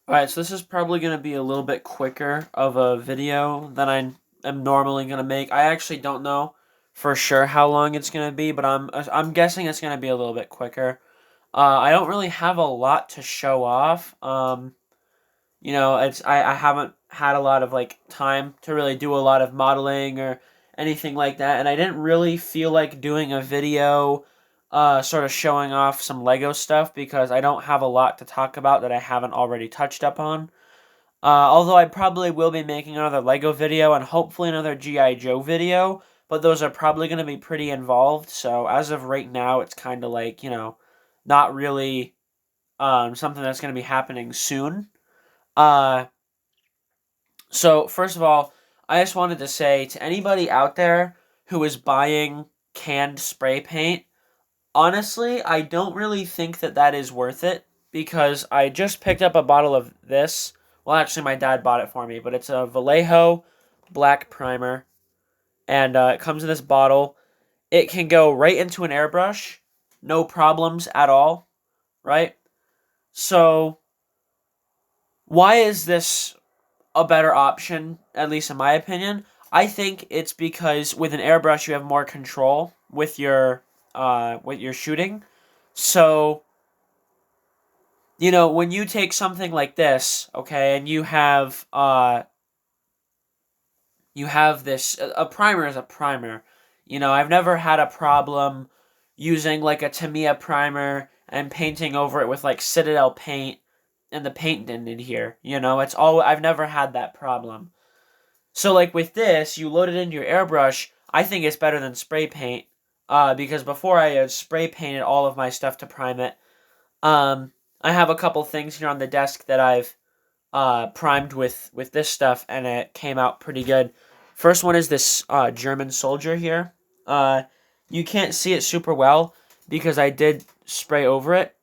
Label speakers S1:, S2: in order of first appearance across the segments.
S1: Alright, so this is probably going to be a little bit quicker of a video than I am normally going to make. I actually don't know for sure how long it's going to be, but I'm guessing it's going to be a little bit quicker. I don't really have a lot to show off. I haven't had a lot of like time to really do a lot of modeling or anything like that, and I didn't really feel like doing a video sort of showing off some Lego stuff because I don't have a lot to talk about that I haven't already touched up on. Although I probably will be making another Lego video and hopefully another G.I. Joe video, but those are probably going to be pretty involved, so as of right now, it's kind of like, not really something that's going to be happening soon. Uh, so, first of all, I just wanted to say to anybody out there who is buying canned spray paint, honestly, I don't really think that that is worth it because I just picked up a bottle of this. Well, actually, my dad bought it for me, but it's a Vallejo black primer, and it comes in this bottle. It can go right into an airbrush, no problems at all, right? So, why is this a better option, at least in my opinion? I think it's because with an airbrush you have more control with your shooting. So, when you take something like this, okay, and you have this a primer is a primer. I've never had a problem using like a Tamiya primer and painting over it with like Citadel paint and the paint didn't adhere. I've never had that problem. So like with this, you load it into your airbrush. I think it's better than spray paint, because before I had spray painted all of my stuff to prime it. Um, I have a couple things here on the desk that I've primed with this stuff, and it came out pretty good. First one is this German soldier here. Uh, you can't see it super well because I did spray over it,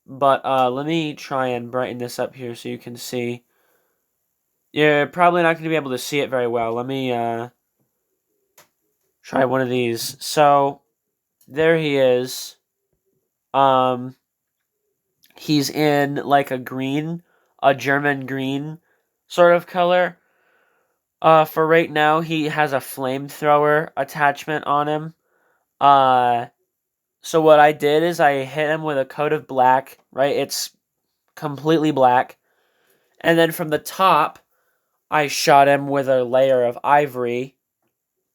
S1: but let me try and brighten this up here so you can see. You're probably not going to be able to see it very well. Let me try one of these. So there he is. Um, he's in like a German green sort of color. For right now, he has a flamethrower attachment on him. Uh, so what I did is I hit him with a coat of black, right? It's completely black. And then from the top, I shot him with a layer of ivory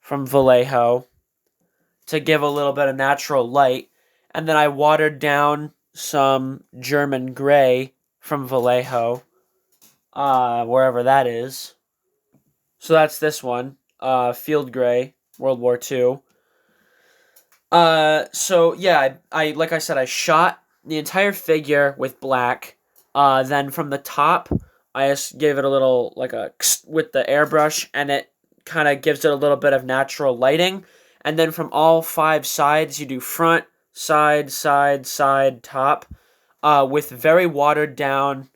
S1: from Vallejo to give a little bit of natural light. And then I watered down some German gray from Vallejo, wherever that is. So that's this one, Field Gray, World War II. So yeah, I like I said, I shot the entire figure with black. Then from the top, I just gave it a little like a with the airbrush, and it kind of gives it a little bit of natural lighting. And then from all five sides, you do front, side, side, side, top, with very watered down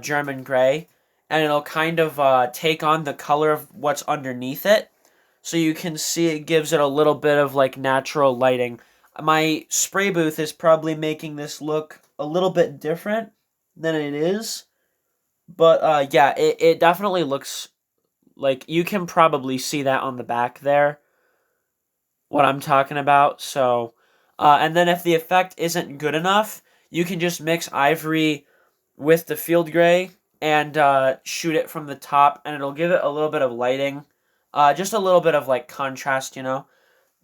S1: German gray, and it'll kind of take on the color of what's underneath it, so you can see it gives it a little bit of like natural lighting. My spray booth is probably making this look a little bit different than it is, but yeah, it definitely looks like you can probably see that on the back there, what I'm talking about. So, and then if the effect isn't good enough, you can just mix ivory with the field gray and shoot it from the top, and it'll give it a little bit of lighting, just a little bit of like contrast,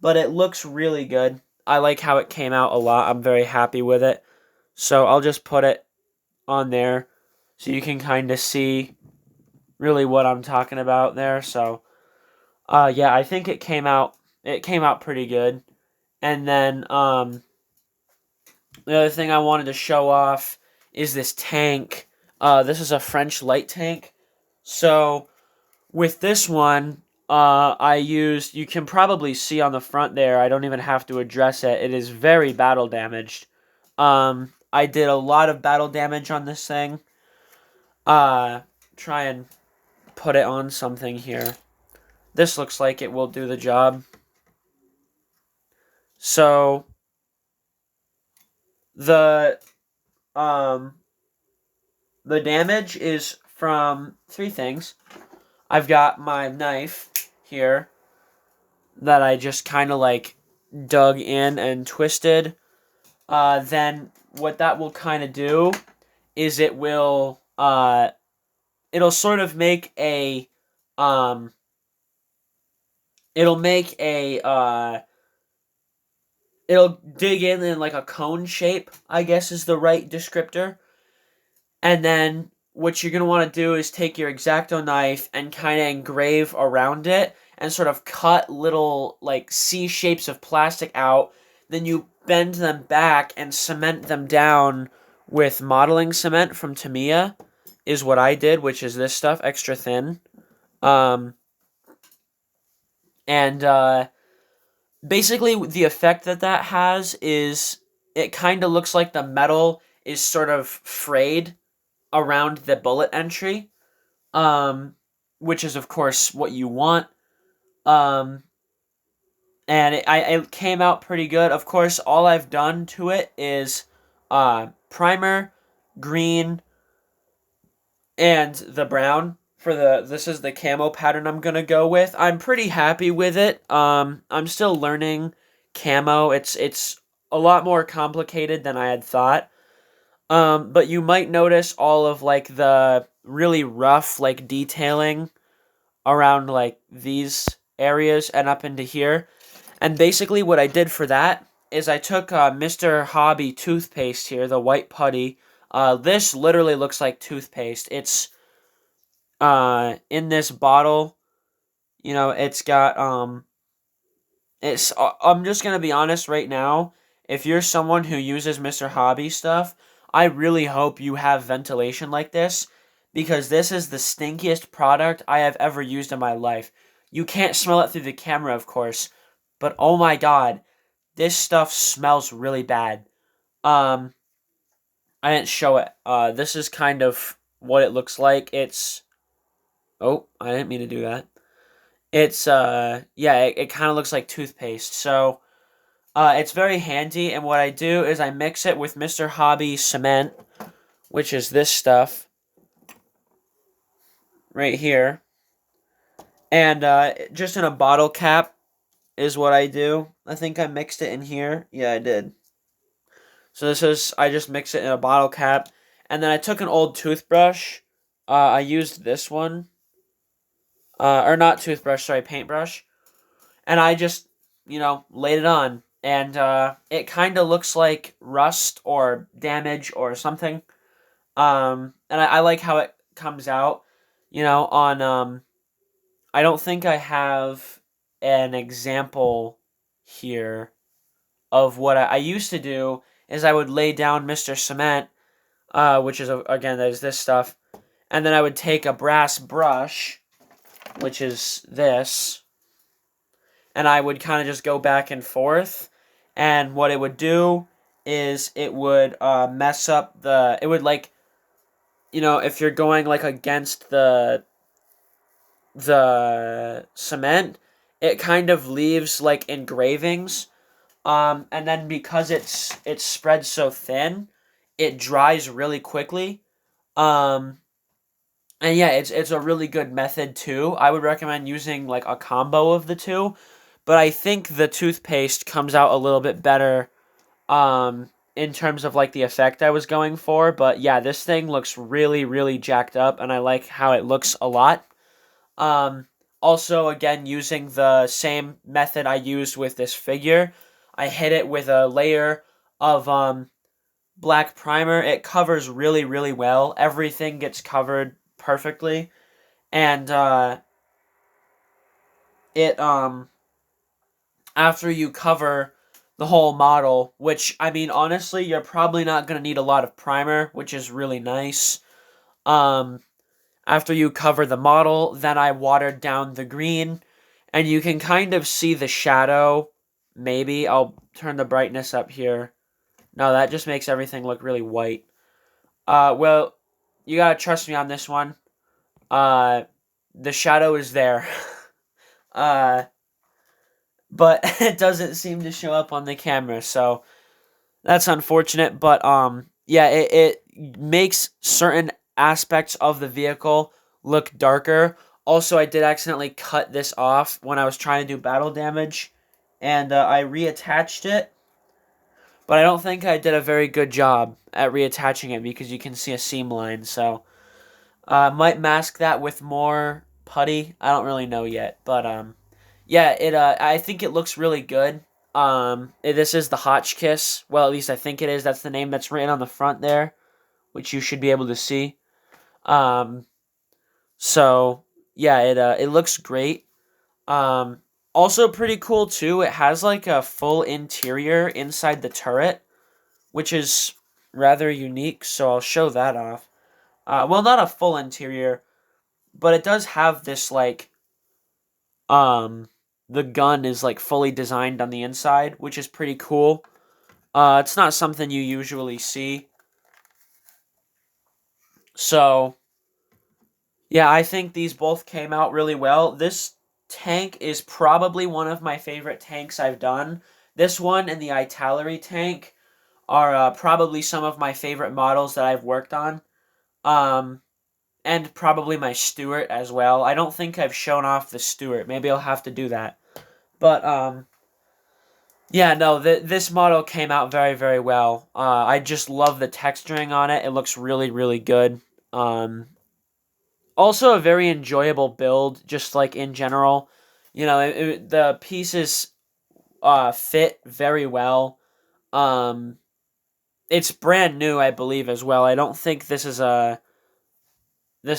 S1: But it looks really good. I like how it came out a lot. I'm very happy with it. So I'll just put it on there so you can kind of see really what I'm talking about there. So yeah, I think it came out pretty good. And then the other thing I wanted to show off is this tank. This is a French light tank. So with this one, you can probably see on the front there, I don't even have to address it. It is very battle damaged. I did a lot of battle damage on this thing. Try and put it on something here. This looks like it will do the job. So, the, um, the damage is from three things. I've got my knife here that I just kind of like dug in and twisted. Then what that will kind of do is it'll sort of make a um it'll make a it'll dig in like a cone shape, I guess is the right descriptor. And then what you're going to want to do is take your X-Acto knife and kind of engrave around it and sort of cut little like C shapes of plastic out. Then you bend them back and cement them down with modeling cement from Tamiya is what I did, which is this stuff, extra thin. Um, and basically the effect that has is it kind of looks like the metal is sort of frayed around the bullet entry, which is of course what you want. Um, and it came out pretty good. Of course, all I've done to it is primer, green, and the brown for this is the camo pattern I'm gonna go with. I'm pretty happy with it. I'm still learning camo. It's a lot more complicated than I had thought. But you might notice all of like the really rough like detailing around like these areas and up into here. And basically what I did for that is I took Mr. Hobby toothpaste here, the white putty. This literally looks like toothpaste. It's in this bottle. You know, it's got it's I'm just going to be honest right now. If you're someone who uses Mr. Hobby stuff, I really hope you have ventilation like this because this is the stinkiest product I have ever used in my life. You can't smell it through the camera, of course, but oh my god, this stuff smells really bad. Um, I didn't show it. This is kind of what it looks like. It's oh, I didn't mean to do that. It's yeah, it kind of looks like toothpaste. So it's very handy, and what I do is I mix it with Mr. Hobby cement, which is this stuff right here, and just in a bottle cap is what I do. I think I mixed it in here. Yeah, I did. So I just mixed it in a bottle cap, and then I took an old toothbrush. I used this one, or not toothbrush, sorry, paintbrush, and I just, laid it on. And it kind of looks like rust or damage or something. And I like how it comes out, on, I don't think I have an example here of what I used to do is I would lay down Mr. Cement, which is, again, there's this stuff, and then I would take a brass brush, which is this, and I would kind of just go back and forth, and what it would do is it would mess up it would like, if you're going like against the cement, it kind of leaves like engravings, and then because it's spread so thin, it dries really quickly, and yeah, it's a really good method too. I would recommend using like a combo of the two, but I think the toothpaste comes out a little bit better in terms of like the effect I was going for. But yeah, this thing looks really, really jacked up, and I like how it looks a lot. Also, again, using the same method I used with this figure, I hit it with a layer of black primer. It covers really, really well. Everything gets covered perfectly, and it after you cover the whole model, which I mean honestly, you're probably not gonna need a lot of primer, which is really nice. Um, After you cover the model, then I watered down the green, and you can kind of see the shadow. Maybe I'll turn the brightness up here. No, that just makes everything look really white. Well, you gotta trust me on this one. Uh, the shadow is there. uh, but it doesn't seem to show up on the camera, so that's unfortunate. But yeah, it makes certain aspects of the vehicle look darker. Also, I did accidentally cut this off when I was trying to do battle damage, and I reattached it, but I don't think I did a very good job at reattaching it because you can see a seam line, so might mask that with more putty. I don't really know yet, but yeah, I think it looks really good. This is the Hotchkiss. Well, at least I think it is. That's the name that's written on the front there, which you should be able to see. Um, so yeah, it looks great. Um, Also pretty cool too. It has like a full interior inside the turret, which is rather unique. So I'll show that off. Well, not a full interior, but it does have this like um the gun is like fully designed on the inside, which is pretty cool. It's not something you usually see. So, yeah, I think these both came out really well. This tank is probably one of my favorite tanks I've done. This one and the Italeri tank are probably some of my favorite models that I've worked on. Um, and probably my Stuart as well. I don't think I've shown off the Stuart. Maybe I'll have to do that. But yeah, no, this model came out very, very well. I just love the texturing on it. It looks really, really good. Also a very enjoyable build, just like in general. You know, the pieces fit very well. Um, it's brand new, I believe, as well. I don't think this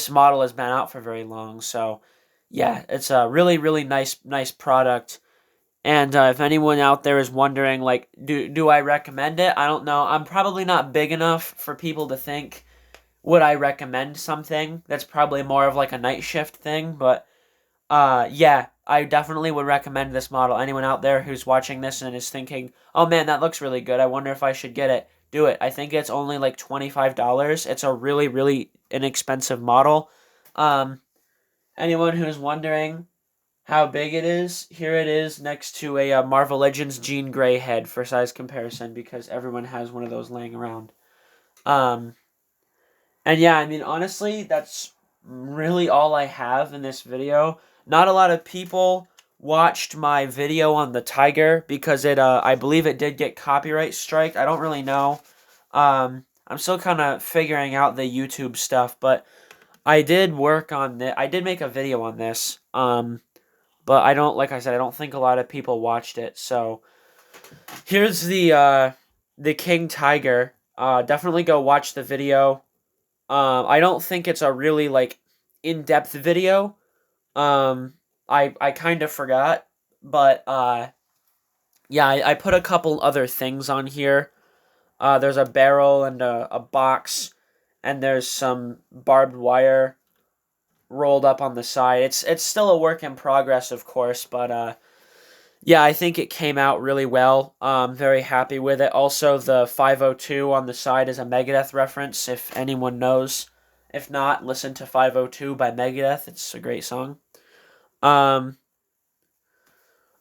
S1: model has been out for very long. So, yeah, it's a really, really nice product. And if anyone out there is wondering, like, do I recommend it? I don't know. I'm probably not big enough for people to think, would I recommend something? That's probably more of like a night shift thing. But yeah, I definitely would recommend this model. Anyone out there who's watching this and is thinking, oh man, that looks really good. I wonder if I should get it. Do it. I think it's only like $25. It's a really, really inexpensive model. Um, Anyone who's wondering how big it is, here it is next to a Marvel Legends Jean Grey head for size comparison because everyone has one of those laying around. Um, and yeah, I mean, honestly, that's really all I have in this video. Not a lot of people watched my video on the Tiger because I believe it did get copyright strike. I don't really know. I'm still kind of figuring out the YouTube stuff, but I did work on this. I did make a video on this. But I don't, like I said, I don't think a lot of people watched it. So here's the King Tiger. Definitely go watch the video. I don't think it's a really like in-depth video. I kind of forgot, but yeah, I put a couple other things on here. There's a barrel and a box, and there's some barbed wire rolled up on the side. It's still a work in progress, of course, but yeah, I think it came out really well. Very happy with it. Also, the 502 on the side is a Megadeth reference, if anyone knows. If not, listen to 502 by Megadeth. It's a great song. Um,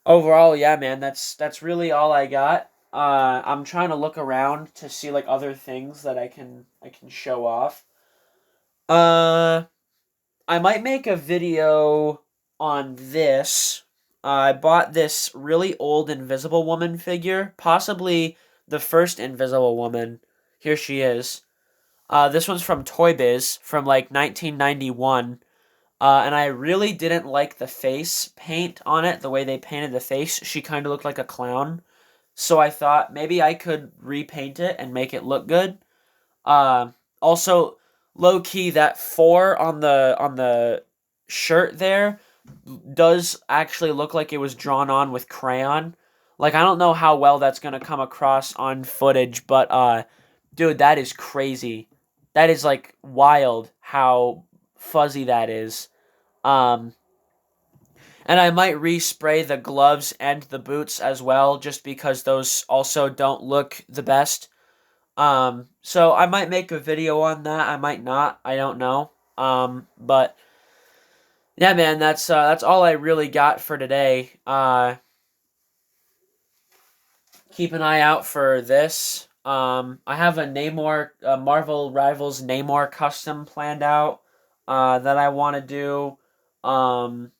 S1: Overall, yeah, man, that's really all I got. I'm trying to look around to see like other things that I can show off. Uh, I might make a video on this. I bought this really old Invisible Woman figure, possibly the first Invisible Woman. Here she is. This one's from Toy Biz from like 1991. And I really didn't like the face paint on it, the way they painted the face. She kind of looked like a clown. So I thought maybe I could repaint it and make it look good. Also, low key, that 4 on the shirt there does actually look like it was drawn on with crayon. Like, I don't know how well that's gonna come across on footage, but dude, that is crazy. That is like wild how fuzzy that is. Um, and I might respray the gloves and the boots as well, just because those also don't look the best. So I might make a video on that. I might not. I don't know. But yeah, man, that's all I really got for today. Keep an eye out for this. I have a Namor, Marvel Rivals Namor custom planned out that I want to do. Um,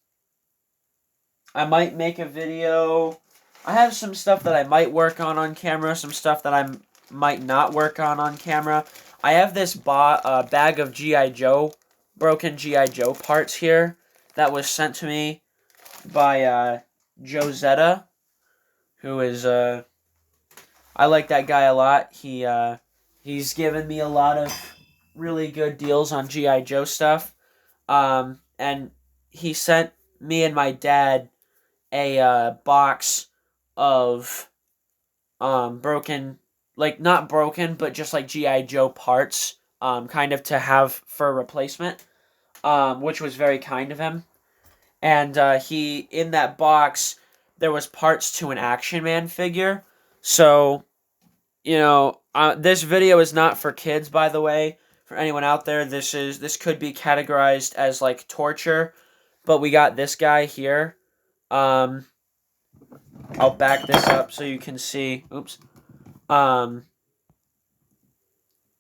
S1: I might make a video. I have some stuff that I might work on camera, some stuff that I might not work on camera. I have this bag of G.I. Joe, broken G.I. Joe parts here that was sent to me by Joe Zeta, who is I like that guy a lot. He's given me a lot of really good deals on G.I. Joe stuff. And he sent me and my dad a box of broken, like not broken, but just like G.I. Joe parts, kind of to have for a replacement, which was very kind of him. And he, in that box, there was parts to an Action Man figure. So, this video is not for kids, by the way. For anyone out there, this could be categorized as like torture, but we got this guy here. I'll back this up so you can see. Oops.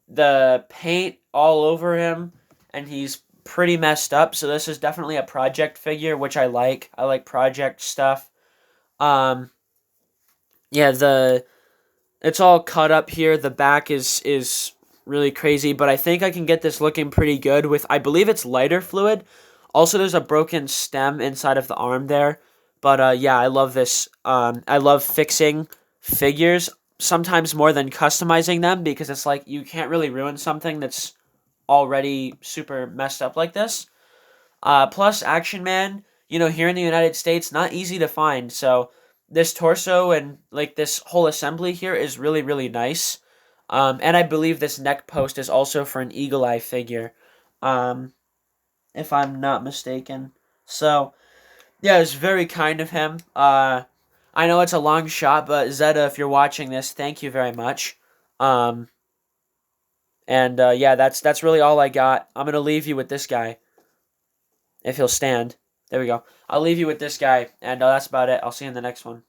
S1: The paint all over him, and he's pretty messed up. So this is definitely a project figure, which I like. I like project stuff. Yeah, it's all cut up here. The back is really crazy, but I think I can get this looking pretty good with, I believe it's lighter fluid. Also, there's a broken stem inside of the arm there. But yeah, I love this. I love fixing figures, sometimes more than customizing them, because it's like you can't really ruin something that's already super messed up like this. Plus, Action Man, here in the United States, not easy to find. So this torso and like this whole assembly here is really, really nice. And I believe this neck post is also for an Eagle Eye figure, if I'm not mistaken. So yeah, it's very kind of him. I know it's a long shot, but Zeta, if you're watching this, thank you very much. And yeah, that's really all I got. I'm gonna leave you with this guy, if he'll stand. There we go. I'll leave you with this guy, and that's about it. I'll see you in the next one.